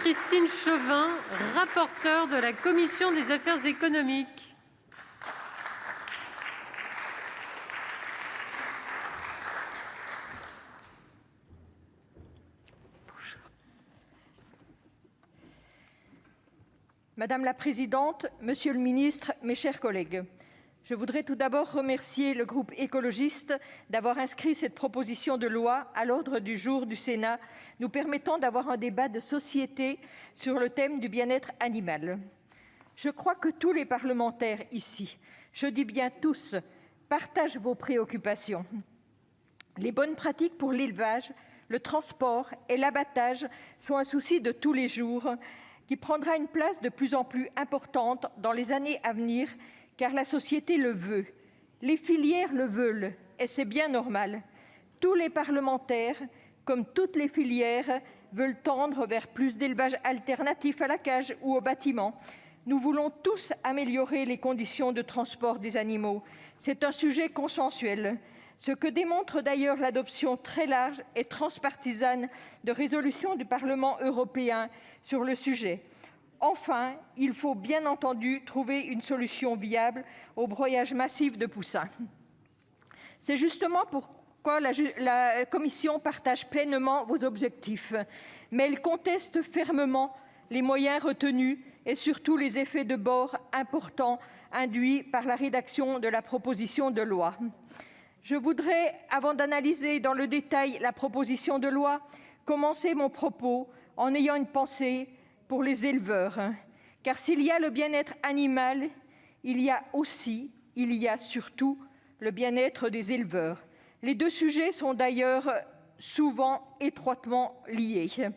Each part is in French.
Marie-Christine Chauvin, rapporteure de la Commission des affaires économiques. Madame la présidente, monsieur le ministre, mes chers collègues, je voudrais tout d'abord remercier le groupe écologiste d'avoir inscrit cette proposition de loi à l'ordre du jour du Sénat, nous permettant d'avoir un débat de société sur le thème du bien-être animal. Je crois que tous les parlementaires ici, je dis bien tous, partagent vos préoccupations. Les bonnes pratiques pour l'élevage, le transport et l'abattage sont un souci de tous les jours qui prendra une place de plus en plus importante dans les années à venir, car la société le veut. Les filières le veulent, et c'est bien normal. Tous les parlementaires, comme toutes les filières, veulent tendre vers plus d'élevage alternatif à la cage ou au bâtiment. Nous voulons tous améliorer les conditions de transport des animaux. C'est un sujet consensuel, ce que démontre d'ailleurs l'adoption très large et transpartisane de résolutions du Parlement européen sur le sujet. Enfin, il faut bien entendu trouver une solution viable au broyage massif de poussins. C'est justement pourquoi la Commission partage pleinement vos objectifs, mais elle conteste fermement les moyens retenus et surtout les effets de bord importants induits par la rédaction de la proposition de loi. Je voudrais, avant d'analyser dans le détail la proposition de loi, commencer mon propos en ayant une pensée pour les éleveurs. Car s'il y a le bien-être animal, il y a surtout le bien-être des éleveurs. Les deux sujets sont d'ailleurs souvent étroitement liés.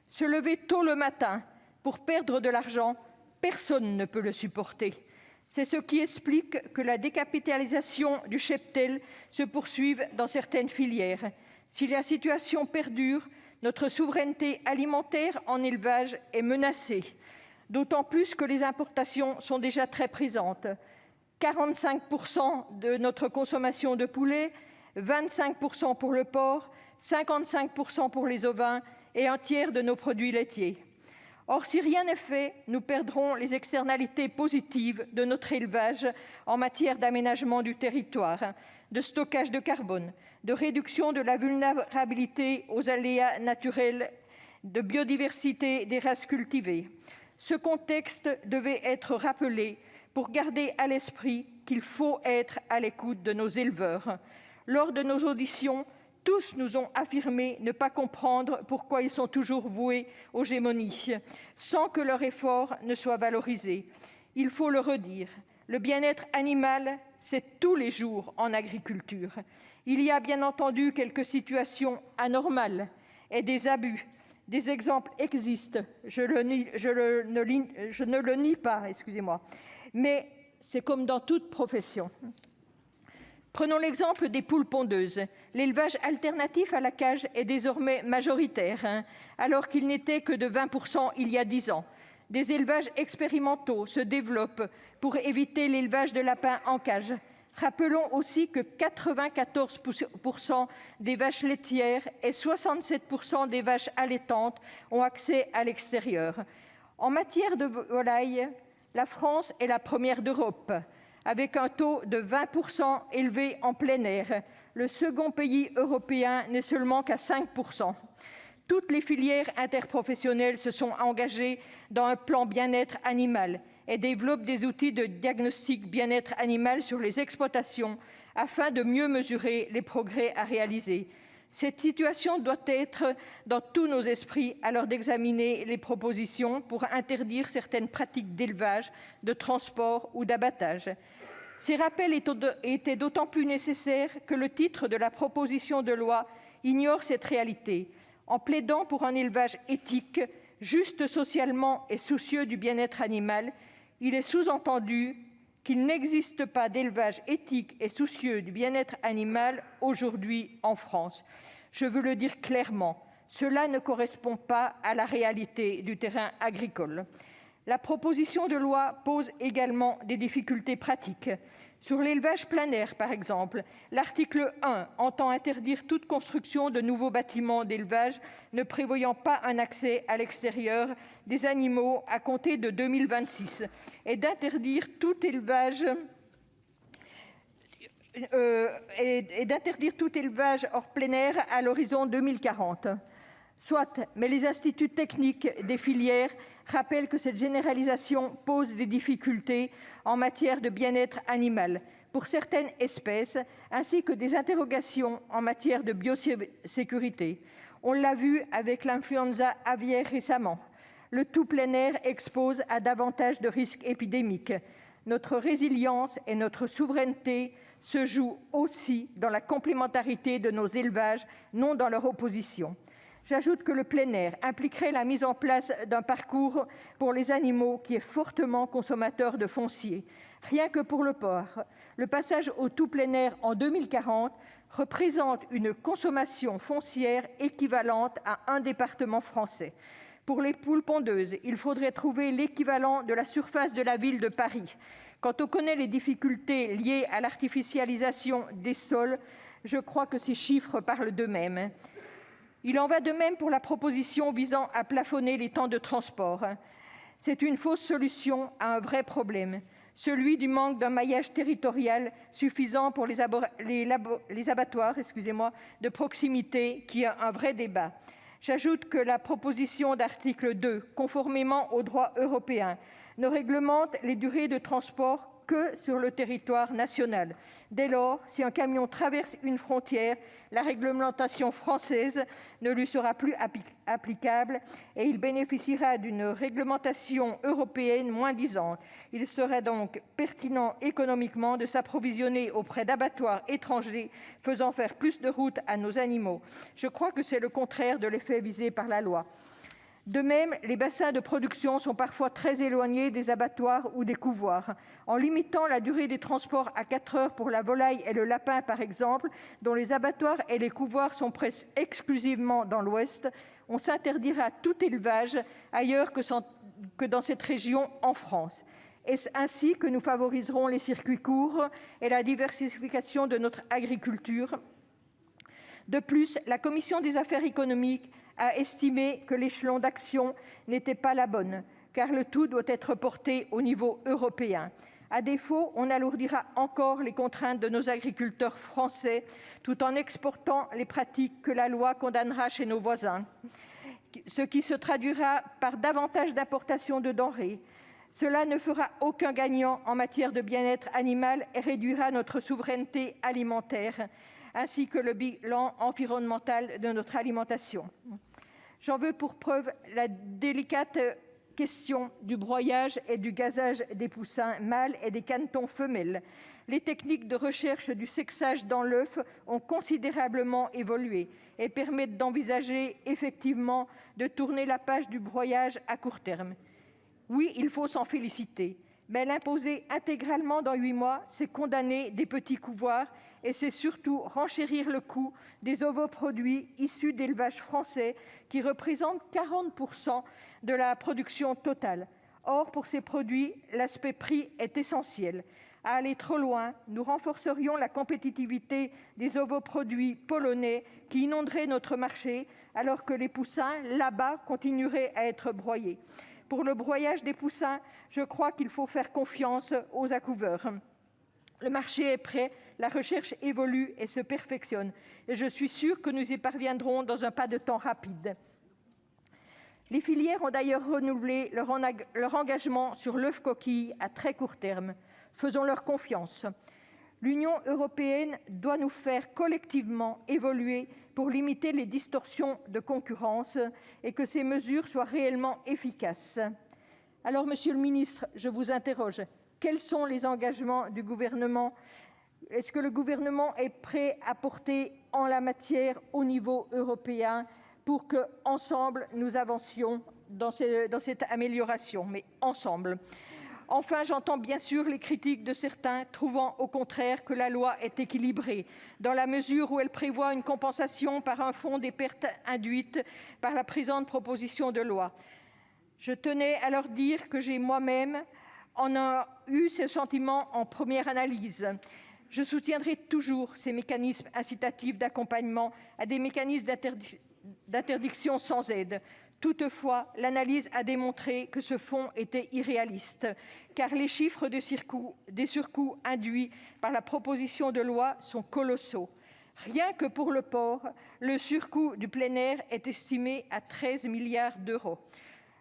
Se lever tôt le matin pour perdre de l'argent, personne ne peut le supporter. C'est ce qui explique que la décapitalisation du cheptel se poursuive dans certaines filières. Si la situation perdure, notre souveraineté alimentaire en élevage est menacée, d'autant plus que les importations sont déjà très présentes. 45% de notre consommation de poulet, 25% pour le porc, 55% pour les ovins et un tiers de nos produits laitiers. Or, si rien n'est fait, nous perdrons les externalités positives de notre élevage en matière d'aménagement du territoire, de stockage de carbone, de réduction de la vulnérabilité aux aléas naturels, de biodiversité des races cultivées. Ce contexte devait être rappelé pour garder à l'esprit qu'il faut être à l'écoute de nos éleveurs. Lors de nos auditions, tous nous ont affirmé ne pas comprendre pourquoi ils sont toujours voués aux gémonies, sans que leur effort ne soit valorisé. Il faut le redire, le bien-être animal, c'est tous les jours en agriculture. Il y a bien entendu quelques situations anormales et des abus. Des exemples existent, je ne le nie pas, mais c'est comme dans toute profession. Prenons l'exemple des poules pondeuses. L'élevage alternatif à la cage est désormais majoritaire, alors qu'il n'était que de 20% il y a 10 ans. Des élevages expérimentaux se développent pour éviter l'élevage de lapins en cage. Rappelons aussi que 94% des vaches laitières et 67% des vaches allaitantes ont accès à l'extérieur. En matière de volailles, la France est la première d'Europe, avec un taux de 20% élevé en plein air. Le second pays européen n'est seulement qu'à 5%. Toutes les filières interprofessionnelles se sont engagées dans un plan bien-être animal et développent des outils de diagnostic bien-être animal sur les exploitations afin de mieux mesurer les progrès à réaliser. Cette situation doit être dans tous nos esprits à l'heure d'examiner les propositions pour interdire certaines pratiques d'élevage, de transport ou d'abattage. Ces rappels étaient d'autant plus nécessaires que le titre de la proposition de loi ignore cette réalité. En plaidant pour un élevage éthique, juste socialement et soucieux du bien-être animal, il est sous-entendu qu'il n'existe pas d'élevage éthique et soucieux du bien-être animal aujourd'hui en France. Je veux le dire clairement, cela ne correspond pas à la réalité du terrain agricole. La proposition de loi pose également des difficultés pratiques. Sur l'élevage plein air, par exemple, l'article 1 entend interdire toute construction de nouveaux bâtiments d'élevage ne prévoyant pas un accès à l'extérieur des animaux à compter de 2026 et d'interdire tout élevage hors plein air à l'horizon 2040. Soit, mais les instituts techniques des filières rappellent que cette généralisation pose des difficultés en matière de bien-être animal pour certaines espèces, ainsi que des interrogations en matière de biosécurité. On l'a vu avec l'influenza aviaire récemment. Le tout plein air expose à davantage de risques épidémiques. Notre résilience et notre souveraineté se jouent aussi dans la complémentarité de nos élevages, non dans leur opposition. J'ajoute que le plein air impliquerait la mise en place d'un parcours pour les animaux qui est fortement consommateur de foncier. Rien que pour le porc, le passage au tout plein air en 2040 représente une consommation foncière équivalente à un département français. Pour les poules pondeuses, il faudrait trouver l'équivalent de la surface de la ville de Paris. Quand on connaît les difficultés liées à l'artificialisation des sols, je crois que ces chiffres parlent d'eux-mêmes. Il en va de même pour la proposition visant à plafonner les temps de transport. C'est une fausse solution à un vrai problème, celui du manque d'un maillage territorial suffisant pour les abattoirs de proximité, qui est un vrai débat. J'ajoute que la proposition d'article 2, conformément au droit européen, ne réglemente les durées de transport que sur le territoire national. Dès lors, si un camion traverse une frontière, la réglementation française ne lui sera plus applicable et il bénéficiera d'une réglementation européenne moins-disante. Il serait donc pertinent économiquement de s'approvisionner auprès d'abattoirs étrangers faisant faire plus de route à nos animaux. Je crois que c'est le contraire de l'effet visé par la loi. De même, les bassins de production sont parfois très éloignés des abattoirs ou des couvoirs. En limitant la durée des transports à 4 heures pour la volaille et le lapin, par exemple, dont les abattoirs et les couvoirs sont presque exclusivement dans l'Ouest, on s'interdira tout élevage ailleurs que dans cette région en France. Est-ce ainsi que nous favoriserons les circuits courts et la diversification de notre agriculture ? De plus, la commission des affaires économiques a estimé que l'échelon d'action n'était pas la bonne, car le tout doit être porté au niveau européen. À défaut, on alourdira encore les contraintes de nos agriculteurs français, tout en exportant les pratiques que la loi condamnera chez nos voisins, ce qui se traduira par davantage d'importations de denrées. Cela ne fera aucun gagnant en matière de bien-être animal et réduira notre souveraineté alimentaire, ainsi que le bilan environnemental de notre alimentation. J'en veux pour preuve la délicate question du broyage et du gazage des poussins mâles et des canetons femelles. Les techniques de recherche du sexage dans l'œuf ont considérablement évolué et permettent d'envisager effectivement de tourner la page du broyage à court terme. Oui, il faut s'en féliciter, mais l'imposer intégralement dans 8 mois, c'est condamner des petits couvoirs et c'est surtout renchérir le coût des ovoproduits issus d'élevages français qui représentent 40% de la production totale. Or, pour ces produits, l'aspect prix est essentiel. À aller trop loin, nous renforcerions la compétitivité des ovoproduits polonais qui inonderaient notre marché, alors que les poussins, là-bas, continueraient à être broyés. Pour le broyage des poussins, je crois qu'il faut faire confiance aux accouveurs. Le marché est prêt, la recherche évolue et se perfectionne. Et je suis sûre que nous y parviendrons dans un pas de temps rapide. Les filières ont d'ailleurs renouvelé leur engagement sur l'œuf coquille à très court terme. Faisons-leur confiance. L'Union européenne doit nous faire collectivement évoluer pour limiter les distorsions de concurrence et que ces mesures soient réellement efficaces. Alors, Monsieur le ministre, je vous interroge. Quels sont les engagements du gouvernement ? Est-ce que le gouvernement est prêt à porter en la matière au niveau européen pour que, ensemble, nous avancions dans cette amélioration, mais ensemble ? Enfin, j'entends bien sûr les critiques de certains trouvant au contraire que la loi est équilibrée, dans la mesure où elle prévoit une compensation par un fonds des pertes induites par la présente proposition de loi. Je tenais à leur dire que j'ai moi-même eu ce sentiment en première analyse. Je soutiendrai toujours ces mécanismes incitatifs d'accompagnement à des mécanismes d'interdiction sans aide. Toutefois, l'analyse a démontré que ce fonds était irréaliste, car les chiffres des surcoûts induits par la proposition de loi sont colossaux. Rien que pour le porc, le surcoût du plein air est estimé à 13 milliards d'euros.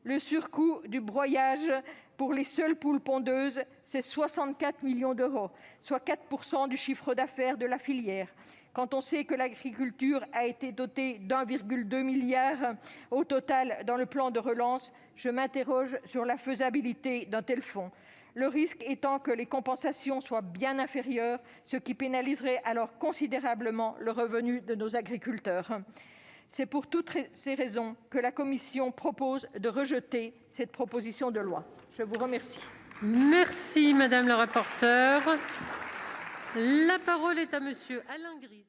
Le surcoût du broyage pour les seules poules pondeuses, c'est 64 millions d'euros, soit 4 % du chiffre d'affaires de la filière. Quand on sait que l'agriculture a été dotée d'1,2 milliard au total dans le plan de relance, je m'interroge sur la faisabilité d'un tel fonds. Le risque étant que les compensations soient bien inférieures, ce qui pénaliserait alors considérablement le revenu de nos agriculteurs. C'est pour toutes ces raisons que la commission propose de rejeter cette proposition de loi. Je vous remercie. Merci, madame la rapporteure. La parole est à monsieur Alain Gris.